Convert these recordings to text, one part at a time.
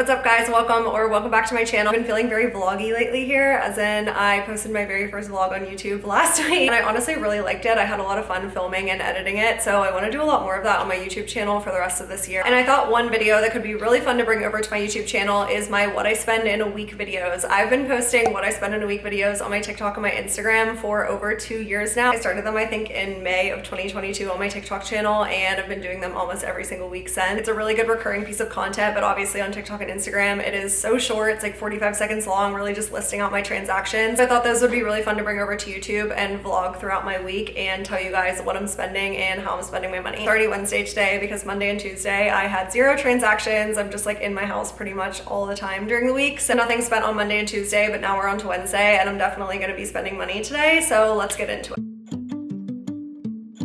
What's up guys, welcome back to my channel. I've been feeling very vloggy lately here, as in I posted my very first vlog on YouTube last week and I honestly really liked it. I had a lot of fun filming and editing it, so I want to do a lot more of that on my YouTube channel for the rest of this year. And I thought one video that could be really fun to bring over to my YouTube channel is my what I spend in a week videos. I've been posting what I spend in a week videos on my TikTok and my Instagram for over 2 years now. I started them I think in May of 2022 on my TikTok channel, and I've been doing them almost every single week since. It's a really good recurring piece of content, but obviously on TikTok and Instagram it is so short. It's like 45 seconds long, really just listing out my transactions. So I thought those would be really fun to bring over to YouTube and vlog throughout my week and tell you guys what I'm spending and how I'm spending my money. It's already Wednesday today because Monday and Tuesday I had 0 transactions. I'm just like in my house pretty much all the time during the week, so nothing spent on Monday and Tuesday, but now we're on to Wednesday and I'm definitely going to be spending money today, so let's get into it.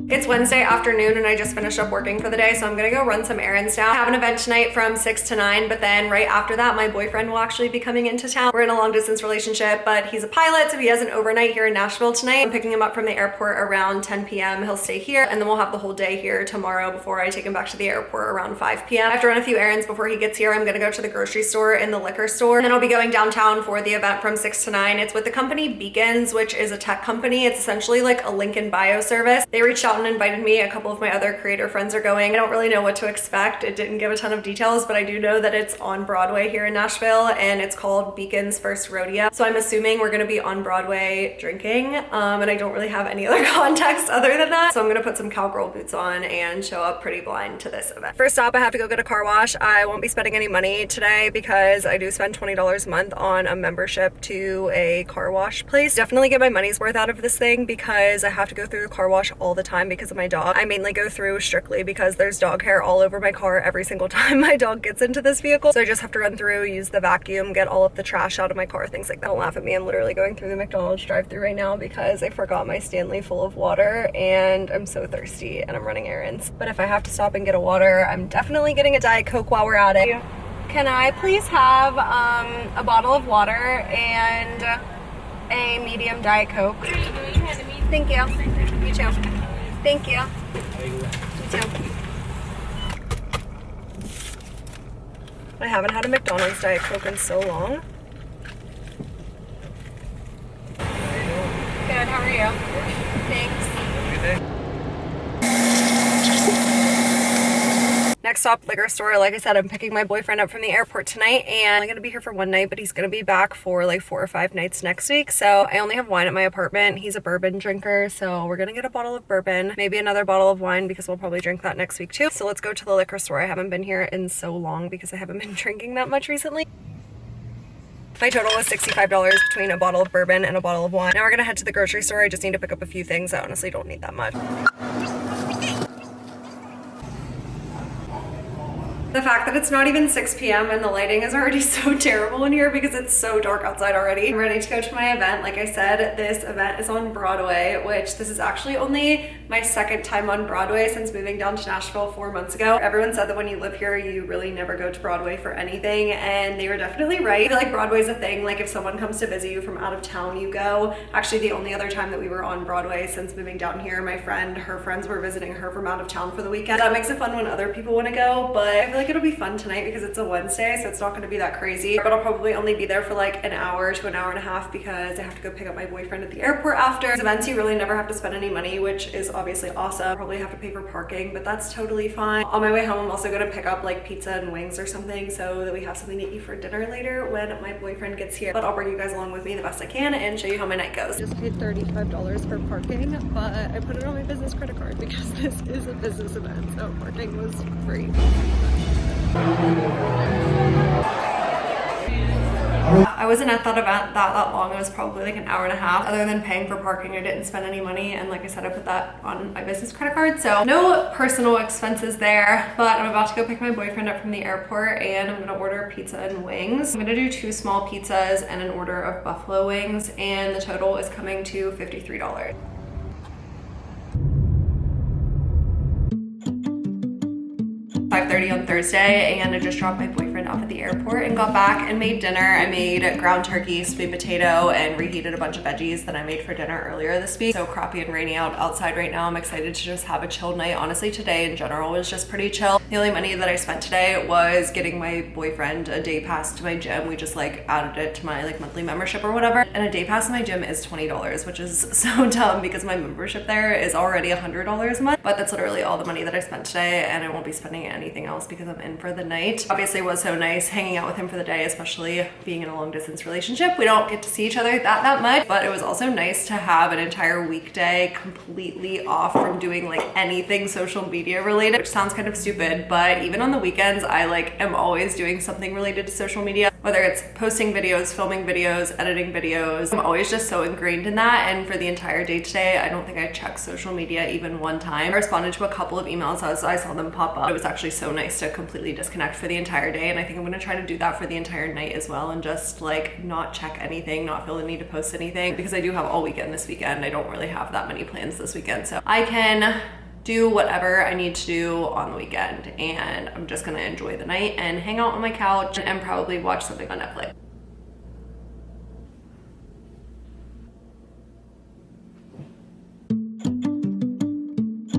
It's Wednesday afternoon and I just finished up working for the day, so I'm gonna go run some errands now. I have an event tonight from 6 to 9, but then right after that my boyfriend will actually be coming into town. We're in a long distance relationship, but he's a pilot, so he has an overnight here in Nashville tonight. I'm picking him up from the airport around 10 p.m. He'll stay here and then we'll have the whole day here tomorrow before I take him back to the airport around 5 p.m. I have to run a few errands before he gets here. I'm gonna go to the grocery store and the liquor store, and then I'll be going downtown for the event from 6 to 9. It's with the company Beacons, which is a tech company. It's essentially like a link in bio service. They reached out and invited me. A couple of my other creator friends are going. I don't really know what to expect. It didn't give a ton of details, but I do know that it's on Broadway here in Nashville and it's called Beacon's First Rodeo. So I'm assuming we're gonna be on Broadway drinking, and I don't really have any other context other than that. So I'm gonna put some cowgirl boots on and show up pretty blind to this event. First up, I have to go get a car wash. I won't be spending any money today because I do spend $20 a month on a membership to a car wash place. Definitely get my money's worth out of this thing because I have to go through the car wash all the time because of my dog. I mainly go through strictly because there's dog hair all over my car every single time my dog gets into this vehicle. So I just have to run through, use the vacuum, get all of the trash out of my car, things like that. Don't laugh at me. I'm literally going through the McDonald's drive-thru right now because I forgot my Stanley full of water and I'm so thirsty and I'm running errands. But if I have to stop and get a water, I'm definitely getting a Diet Coke while we're at it. Can I please have a bottle of water and a medium Diet Coke? Thank you. You too. Thank you. I haven't had a McDonald's Diet Coke in so long. Good, how are you? Thanks. Next stop, liquor store. Like I said, I'm picking my boyfriend up from the airport tonight and I'm gonna be here for one night, but he's gonna be back for like 4 or 5 nights next week. So I only have wine at my apartment. He's a bourbon drinker, so we're gonna get a bottle of bourbon, maybe another bottle of wine because we'll probably drink that next week too. So let's go to the liquor store. I haven't been here in so long because I haven't been drinking that much recently. My total was $65 between a bottle of bourbon and a bottle of wine. Now we're gonna head to the grocery store. I just need to pick up a few things. I honestly don't need that much. The fact that it's not even 6 p.m. and the lighting is already so terrible in here because it's so dark outside already. I'm ready to go to my event. Like I said, this event is on Broadway, which this is actually only my second time on Broadway since moving down to Nashville 4 months ago. Everyone said that when you live here, you really never go to Broadway for anything, and they were definitely right. I feel like Broadway's a thing. Like if someone comes to visit you from out of town, you go. Actually, the only other time that we were on Broadway since moving down here, my friend, her friends were visiting her from out of town for the weekend. That makes it fun when other people want to go, but I feel like it'll be fun tonight because it's a Wednesday, so it's not going to be that crazy. But I'll probably only be there for like an hour to an hour and a half because I have to go pick up my boyfriend at the airport after. These events, you really never have to spend any money, which is obviously awesome. Probably have to pay for parking, but that's totally fine. On my way home, I'm also going to pick up like pizza and wings or something so that we have something to eat for dinner later when my boyfriend gets here. But I'll bring you guys along with me the best I can and show you how my night goes. Just paid $35 for parking, but I put it on my business credit card because this is a business event, so parking was free. I wasn't at that event that long. It was probably like an hour and a half. Other than paying for parking, I didn't spend any money, and like I said, I put that on my business credit card, so no personal expenses there. But I'm about to go pick my boyfriend up from the airport and I'm gonna order pizza and wings. I'm gonna do 2 small pizzas and an order of buffalo wings, and the total is coming to $53. 5:30 on Thursday, and I just dropped my boyfriend boyfriend off at the airport and got back and made dinner. I made ground turkey, sweet potato, and reheated a bunch of veggies that I made for dinner earlier this week. So crappy and rainy outside right now. I'm excited to just have a chill night. Honestly, today in general was just pretty chill. The only money that I spent today was getting my boyfriend a day pass to my gym. We just like added it to my like monthly membership or whatever. And a day pass to my gym is $20, which is so dumb because my membership there is already $100 a month. But that's literally all the money that I spent today, and I won't be spending anything else because I'm in for the night. Obviously, it was so nice hanging out with him for the day, especially being in a long distance relationship. We don't get to see each other that much, but it was also nice to have an entire weekday completely off from doing like anything social media related, which sounds kind of stupid, but even on the weekends, I like am always doing something related to social media, whether it's posting videos, filming videos, editing videos. I'm always just so ingrained in that, and for the entire day today, I don't think I checked social media even one time. I responded to a couple of emails as I saw them pop up. It was actually so nice to completely disconnect for the entire day, and I think I'm gonna try to do that for the entire night as well, and just like not check anything, not feel the need to post anything, because I do have all weekend this weekend. I don't really have that many plans this weekend, so I can do whatever I need to do on the weekend, and I'm just gonna enjoy the night and hang out on my couch and probably watch something on Netflix.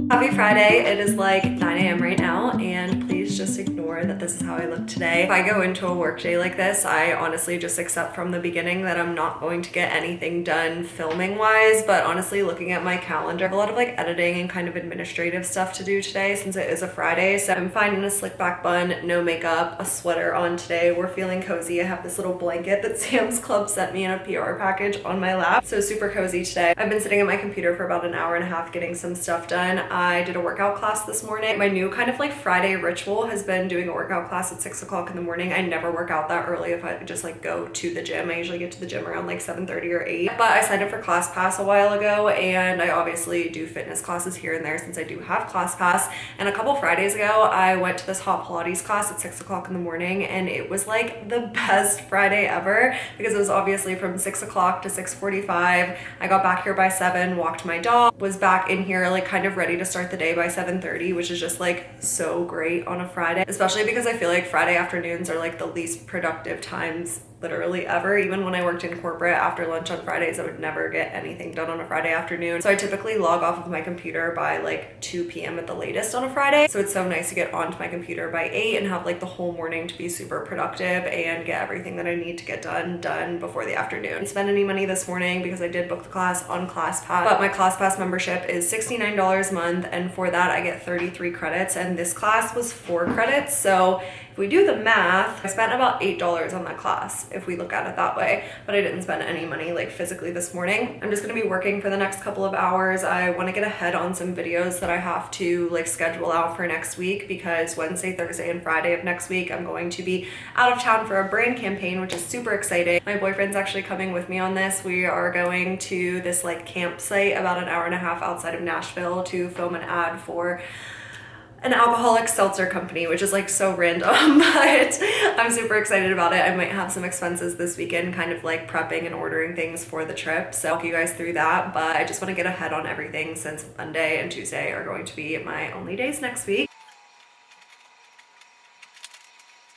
Happy Friday. It is like 9 a.m. right now, and please just ignore that this is how I look today. If I go into a work day like this, I honestly just accept from the beginning that I'm not going to get anything done filming wise, but honestly, looking at my calendar, I have a lot of like editing and kind of administrative stuff to do today since it is a Friday. So I'm fine in a slick back bun, no makeup, a sweater on today. We're feeling cozy. I have this little blanket that Sam's Club sent me in a PR package on my lap, so super cozy today. I've been sitting at my computer for about an hour and a half getting some stuff done. I did a workout class this morning. My new kind of like Friday ritual has been doing a workout class at 6 o'clock in the morning. I never work out that early if I just like go to the gym. I usually get to the gym around like 7:30 or 8. But I signed up for ClassPass a while ago, and I obviously do fitness classes here and there since I do have ClassPass. And a couple Fridays ago, I went to this hot Pilates class at 6 o'clock in the morning, and it was like the best Friday ever because it was obviously from 6 o'clock to 6:45. I got back here by 7, walked my dog, was back in here like kind of ready to start the day by 7:30, which is just like so great on a Friday, especially because I feel like Friday afternoons are like the least productive times literally ever. Even when I worked in corporate, after lunch on Fridays, I would never get anything done on a Friday afternoon. So I typically log off of my computer by like 2 p.m. at the latest on a Friday. So it's so nice to get onto my computer by 8 and have like the whole morning to be super productive and get everything that I need to get done before the afternoon. I didn't spend any money this morning because I did book the class on ClassPass, but my ClassPass membership is $69 a month, and for that I get 33 credits, and this class was 4 credits. So if we do the math, I spent about $8 on that class if we look at it that way, but I didn't spend any money like physically this morning. I'm just gonna be working for the next couple of hours. I wanna get ahead on some videos that I have to like schedule out for next week, because Wednesday, Thursday, and Friday of next week, I'm going to be out of town for a brand campaign, which is super exciting. My boyfriend's actually coming with me on this. We are going to this like campsite about an hour and a half outside of Nashville to film an ad for an alcoholic seltzer company, which is like so random, but I'm super excited about it. I might have some expenses this weekend kind of like prepping and ordering things for the trip, so I'll walk you guys through that, but I just want to get ahead on everything since Monday and Tuesday are going to be my only days next week.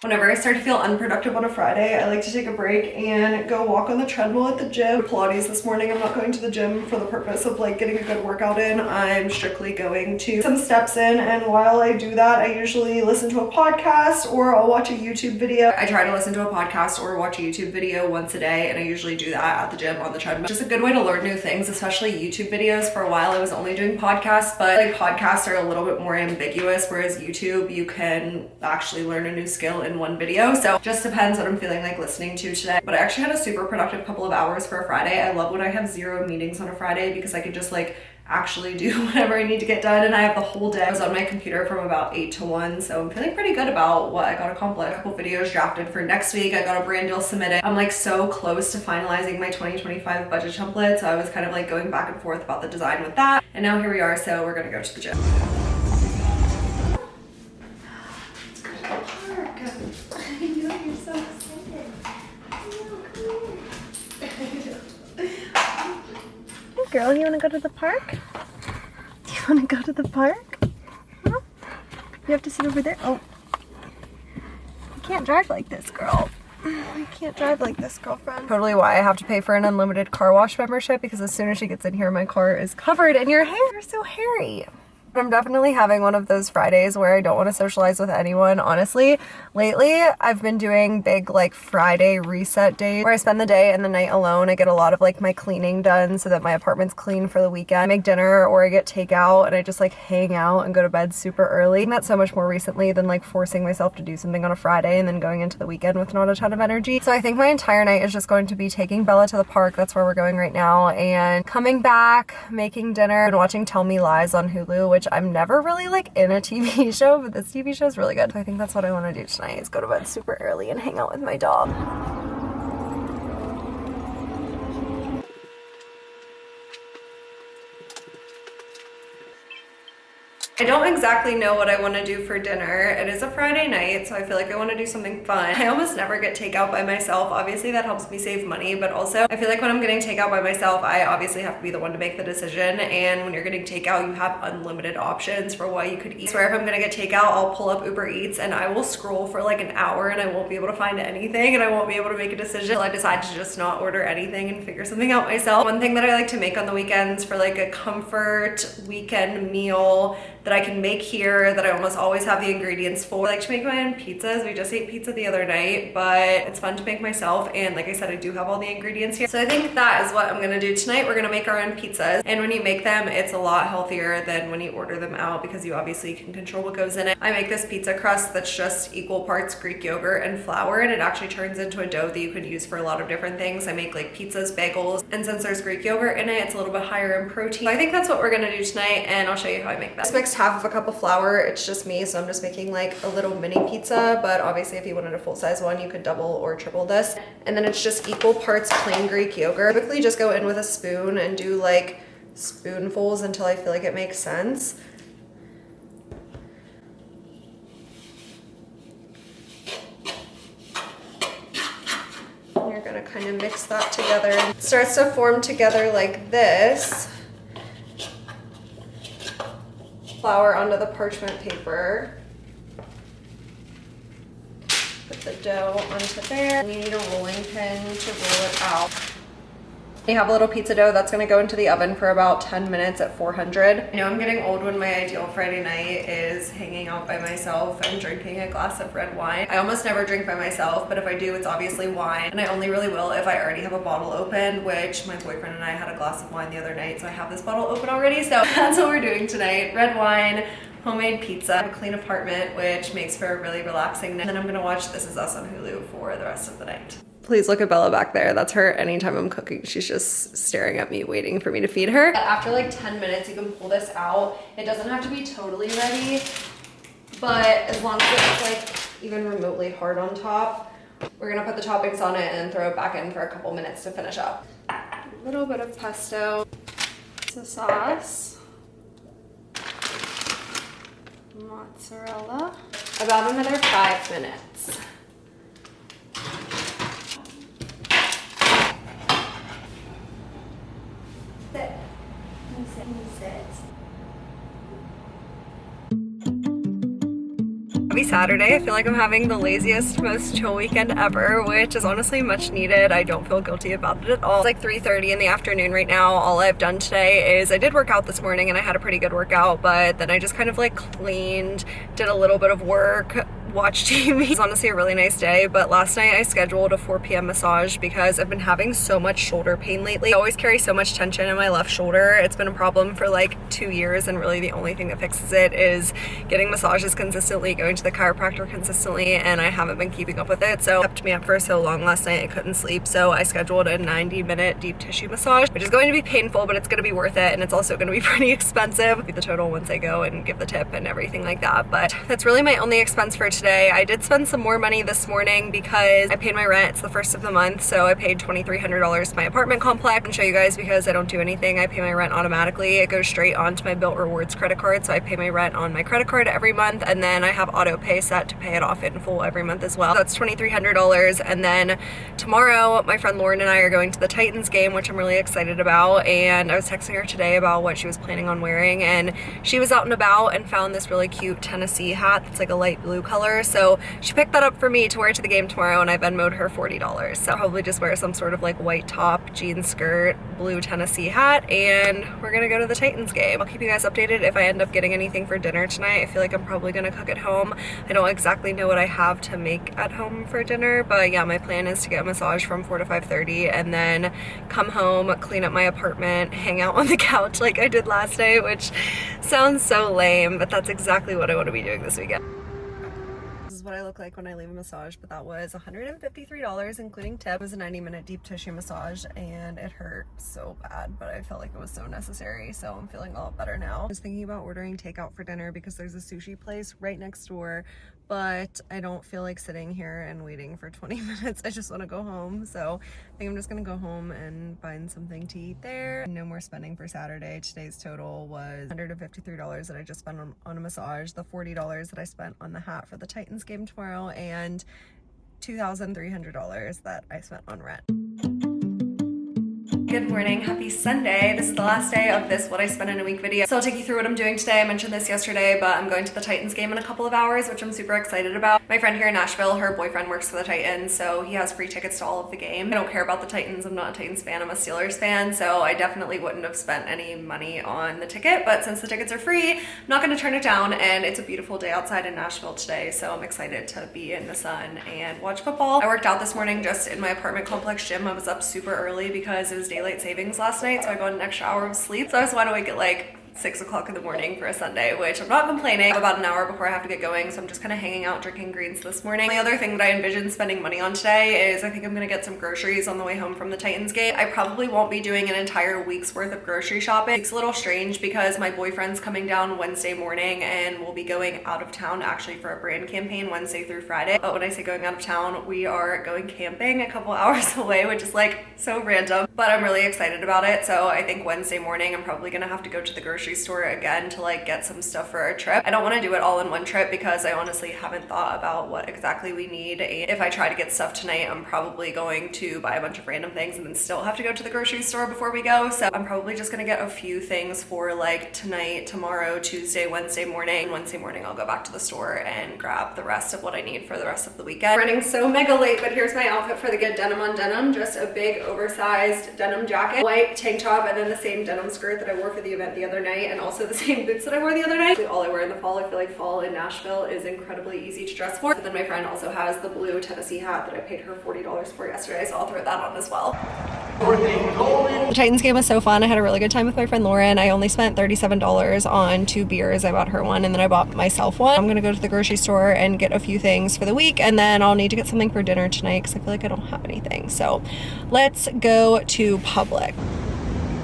Whenever I start to feel unproductive on a Friday, I like to take a break and go walk on the treadmill at the gym. Pilates this morning, I'm not going to the gym for the purpose of like getting a good workout in. I'm strictly going to some steps in, and while I do that, I usually listen to a podcast or I'll watch a YouTube video. I try to listen to a podcast or watch a YouTube video once a day, and I usually do that at the gym on the treadmill. Just a good way to learn new things, especially YouTube videos. For a while, I was only doing podcasts, but like podcasts are a little bit more ambiguous, whereas YouTube, you can actually learn a new skill in one video. So just depends what I'm feeling like listening to today. But I actually had a super productive couple of hours for a Friday. I love when I have 0 meetings on a Friday because I could just like actually do whatever I need to get done, and I have the whole day. I was on my computer from about 8 to 1, so I'm feeling pretty good about what I got accomplished. A couple videos drafted for next week. I got a brand deal submitted. I'm like so close to finalizing my 2025 budget template, so I was kind of like going back and forth about the design with that, and now here we are, so we're gonna go to the gym. Girl, you want to go to the park? Do you want to go to the park? Huh? You have to sit over there. Oh. You can't drive like this, girl. I can't drive like this, girlfriend. Totally why I have to pay for an unlimited car wash membership, because as soon as she gets in here, my car is covered in your hair. You're so hairy. I'm definitely having one of those Fridays where I don't want to socialize with anyone. Honestly, lately I've been doing big like Friday reset days where I spend the day and the night alone. I get a lot of like my cleaning done so that my apartment's clean for the weekend. I make dinner or I get takeout and I just like hang out and go to bed super early. That's so much more recently than like forcing myself to do something on a Friday and then going into the weekend with not a ton of energy. So I think my entire night is just going to be taking Bella to the park. That's where we're going right now, and coming back, making dinner, and watching Tell Me Lies on Hulu, which I'm never really like in a TV show, but this TV show is really good. So I think that's what I want to do tonight, is go to bed super early and hang out with my dog. I don't exactly know what I want to do for dinner. It is a Friday night, so I feel like I want to do something fun. I almost never get takeout by myself. Obviously that helps me save money, but also I feel like when I'm getting takeout by myself, I obviously have to be the one to make the decision, and when you're getting takeout, you have unlimited options for what you could eat. I swear if I'm gonna get takeout, I'll pull up Uber Eats and I will scroll for like an hour and I won't be able to find anything, and I won't be able to make a decision until I decide to just not order anything and figure something out myself. One thing that I like to make on the weekends for like a comfort weekend meal that I can make here, that I almost always have the ingredients for. I like to make my own pizzas. We just ate pizza the other night, but it's fun to make myself, and like I said, I do have all the ingredients here. So I think that is what I'm gonna do tonight. We're gonna make our own pizzas, and when you make them, it's a lot healthier than when you order them out, because you obviously can control what goes in it. I make this pizza crust that's just equal parts Greek yogurt and flour, and it actually turns into a dough that you could use for a lot of different things. I make like pizzas, bagels, and since there's Greek yogurt in it, it's a little bit higher in protein. So I think that's what we're gonna do tonight, and I'll show you how I make that. I just mixed half of a cup of flour. It's just me, so I'm just making like a little mini pizza, but obviously if you wanted a full-size one, you could double or triple this. And then it's just equal parts plain Greek yogurt. Typically just go in with a spoon and do like spoonfuls until I feel like it makes sense. You're gonna kind of mix that together. It starts to form together like this. Flour onto the parchment paper. Put the dough onto there. And you need a rolling pin to roll it out. You have a little pizza dough that's gonna go into the oven for about 10 minutes at 400. I know I'm getting old when my ideal Friday night is hanging out by myself and drinking a glass of red wine. I almost never drink by myself, but if I do, it's obviously wine. And I only really will if I already have a bottle open, which my boyfriend and I had a glass of wine the other night, so I have this bottle open already. So that's what we're doing tonight. Red wine, homemade pizza. I have a clean apartment, which makes for a really relaxing night. And then I'm gonna watch This Is Us on Hulu for the rest of the night. Please look at Bella back there. That's her anytime I'm cooking. She's just staring at me, waiting for me to feed her. After like 10 minutes, you can pull this out. It doesn't have to be totally ready, but as long as it's like even remotely hard on top, we're gonna put the toppings on it and throw it back in for a couple minutes to finish up. A little bit of pesto, pizza sauce, mozzarella. About another 5 minutes. Sit. Sit. Happy Saturday. I feel like I'm having the laziest, most chill weekend ever, which is honestly much needed. I don't feel guilty about it at all. It's like 3:30 in the afternoon right now. All I've done today is I did work out this morning and I had a pretty good workout, but then I just kind of like cleaned, did a little bit of work, watch TV. It's honestly a really nice day, but last night I scheduled a 4 p.m. massage because I've been having so much shoulder pain lately. I always carry so much tension in my left shoulder. It's been a problem for like 2 years, and really the only thing that fixes it is getting massages consistently, going to the chiropractor consistently, and I haven't been keeping up with it. So it kept me up for so long last night I couldn't sleep, so I scheduled a 90-minute deep tissue massage, which is going to be painful, but it's going to be worth it, and it's also going to be pretty expensive. I'll be the total once I go and give the tip and everything like that, but that's really my only expense for today. I did spend some more money this morning because I paid my rent. It's the first of the month, so I paid $2,300 to my apartment complex. I'll show you guys because I don't do anything. I pay my rent automatically. It goes straight onto my Built Rewards credit card, so I pay my rent on my credit card every month, and then I have auto pay set to pay it off in full every month as well. So that's $2,300, and then tomorrow my friend Lauren and I are going to the Titans game, which I'm really excited about, and I was texting her today about what she was planning on wearing, and she was out and about and found this really cute Tennessee hat that's like a light blue color, $40. So she picked that up for me to wear to the game tomorrow, and I Venmo'd her $40. So I'll probably just wear some sort of like white top, jean skirt, blue Tennessee hat, and we're gonna go to the Titans game. I'll keep you guys updated if I end up getting anything for dinner tonight. I feel like I'm probably gonna cook at home. I don't exactly know what I have to make at home for dinner, but yeah, my plan is to get a massage from 4 to 5:30 and then come home, clean up my apartment, hang out on the couch like I did last night, which sounds so lame, but that's exactly what I want to be doing this weekend. This is what I look like when I leave a massage, but that was $153 including tip. It was a 90-minute deep tissue massage and it hurt so bad, but I felt like it was so necessary, so I'm feeling a lot better now. I was thinking about ordering takeout for dinner because there's a sushi place right next door, but I don't feel like sitting here and waiting for 20 minutes. I just want to go home, so I think I'm just gonna go home and find something to eat there. No more spending for Saturday. Today's total was $153 that I just spent on a massage, the $40 that I spent on the hat for the Titans game tomorrow, and $2,300 that I spent on rent. Good morning, happy Sunday. This is the last day of this What I Spent in a Week video. So I'll take you through what I'm doing today. I mentioned this yesterday, but I'm going to the Titans game in a couple of hours, which I'm super excited about. My friend here in Nashville, her boyfriend works for the Titans, so he has free tickets to all of the game. I don't care about the Titans. I'm not a Titans fan, I'm a Steelers fan, so I definitely wouldn't have spent any money on the ticket, but since the tickets are free, I'm not gonna turn it down, and it's a beautiful day outside in Nashville today, so I'm excited to be in the sun and watch football. I worked out this morning just in my apartment complex gym. I was up super early because it was daylight savings last night, so I got an extra hour of sleep. So I was wide awake at like 6 o'clock in the morning for a Sunday, which I'm not complaining. About an hour before I have to get going, so I'm just kind of hanging out drinking greens this morning. The other thing that I envision spending money on today is I think I'm gonna get some groceries on the way home from the Titans game. I probably won't be doing an entire week's worth of grocery shopping. It's a little strange because my boyfriend's coming down Wednesday morning and we'll be going out of town actually for a brand campaign Wednesday through Friday. But when I say going out of town, we are going camping a couple hours away, which is like so random, but I'm really excited about it. So I think Wednesday morning I'm probably gonna have to go to the grocery store again to like get some stuff for our trip. I don't want to do it all in one trip because I honestly haven't thought about what exactly we need. And if I try to get stuff tonight, I'm probably going to buy a bunch of random things and then still have to go to the grocery store before we go. So I'm probably just gonna get a few things for like tonight, tomorrow, Tuesday, Wednesday morning. Wednesday morning I'll go back to the store and grab the rest of what I need for the rest of the weekend. Running so mega late, but here's my outfit for the good denim on denim. Just a big oversized denim jacket, white tank top, and then the same denim skirt that I wore for the event the other night, and also the same boots that I wore the other night. All I wear in the fall. I feel like fall in Nashville is incredibly easy to dress for. But then my friend also has the blue Tennessee hat that I paid her $40 for yesterday, so I'll throw that on as well. The Titans game was so fun. I had a really good time with my friend Lauren. I only spent $37 on 2 beers. I bought her one and then I bought myself one. I'm gonna go to the grocery store and get a few things for the week, and then I'll need to get something for dinner tonight because I feel like I don't have anything. So let's go to Publix.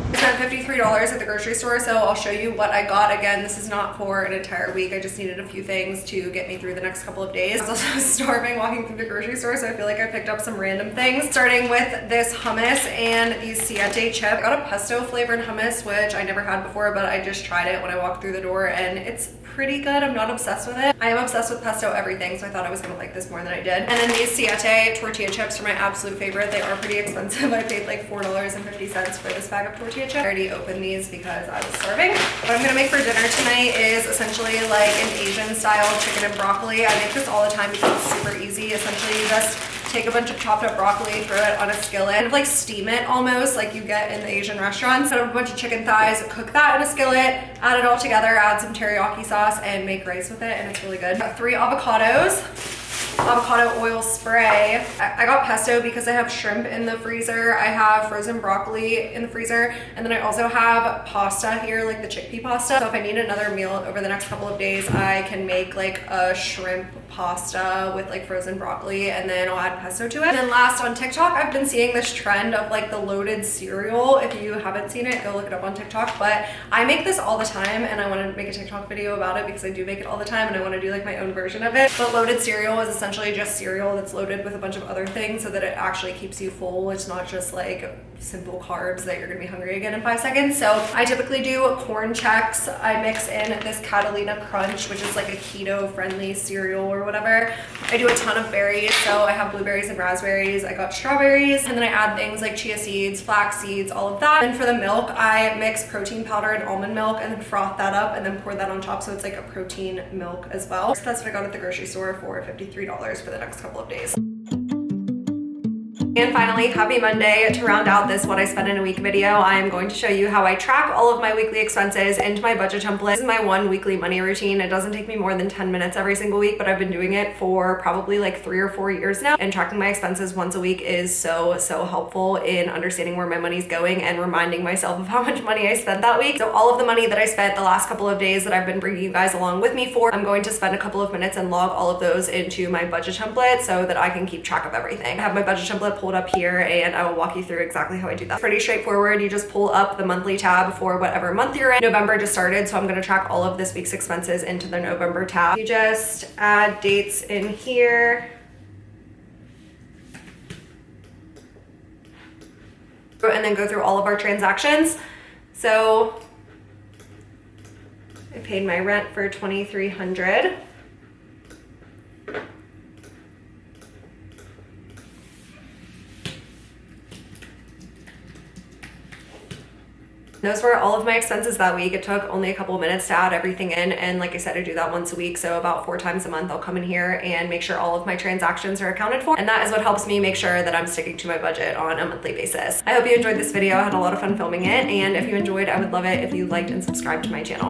I spent $53 at the grocery store, so I'll show you what I got. Again, this is not for an entire week. I just needed a few things to get me through the next couple of days. I was also starving walking through the grocery store, so I feel like I picked up some random things. Starting with this hummus and these Siete chips. I got a pesto flavored hummus, which I never had before, but I just tried it when I walked through the door, and it's pretty good. I'm not obsessed with it. I am obsessed with pesto everything, so I thought I was gonna like this more than I did. And then these Siete tortilla chips are my absolute favorite. They are pretty expensive. I paid like $4.50 for this bag of tortilla chips. I already opened these because I was starving. What I'm gonna make for dinner tonight is essentially like an Asian style chicken and broccoli. I make this all the time because it's super easy. Essentially you just take a bunch of chopped up broccoli, throw it on a skillet, and like steam it almost like you get in the Asian restaurants. Put a bunch of chicken thighs, cook that in a skillet, add it all together, add some teriyaki sauce, and make rice with it, and it's really good. Got 3 avocados, avocado oil spray. I got pesto because I have shrimp in the freezer. I have frozen broccoli in the freezer, and then I also have pasta here, like the chickpea pasta. So if I need another meal over the next couple of days, I can make like a shrimp pasta with like frozen broccoli, and then I'll add pesto to it. And then last, on TikTok, I've been seeing this trend of like the loaded cereal. If you haven't seen it, go look it up on TikTok. But I make this all the time, and I want to make a TikTok video about it because I do make it all the time, and I want to do like my own version of it. But loaded cereal is essentially just cereal that's loaded with a bunch of other things so that it actually keeps you full. It's not just like simple carbs that you're gonna be hungry again in 5 seconds. So I typically do corn checks. I mix in this Catalina Crunch, which is like a keto friendly cereal or whatever. I do a ton of berries. So I have blueberries and raspberries. I got strawberries, and then I add things like chia seeds, flax seeds, all of that. And for the milk, I mix protein powder and almond milk and then froth that up and then pour that on top. So it's like a protein milk as well. So that's what I got at the grocery store for $53 for the next couple of days. And finally, happy Monday. To round out this what I spend in a week video, I am going to show you how I track all of my weekly expenses into my budget template. This is my one weekly money routine. It doesn't take me more than 10 minutes every single week, but I've been doing it for probably like 3 or 4 years now. And tracking my expenses once a week is so helpful in understanding where my money's going and reminding myself of how much money I spent that week. So all of the money that I spent the last couple of days that I've been bringing you guys along with me for, I'm going to spend a couple of minutes and log all of those into my budget template so that I can keep track of everything. I have my budget template pulled up here and I will walk you through exactly how I do that. Pretty straightforward. You just pull up the monthly tab for whatever month you're in. November just started, so I'm going to track all of this week's expenses into the November tab. You just add dates in here. And then go through all of our transactions. So I paid my rent for $2,300. Those were all of my expenses that week. It took only a couple of minutes to add everything in. And like I said, I do that once a week. So about 4 times a month, I'll come in here and make sure all of my transactions are accounted for. And that is what helps me make sure that I'm sticking to my budget on a monthly basis. I hope you enjoyed this video. I had a lot of fun filming it. And if you enjoyed, I would love it if you liked and subscribed to my channel.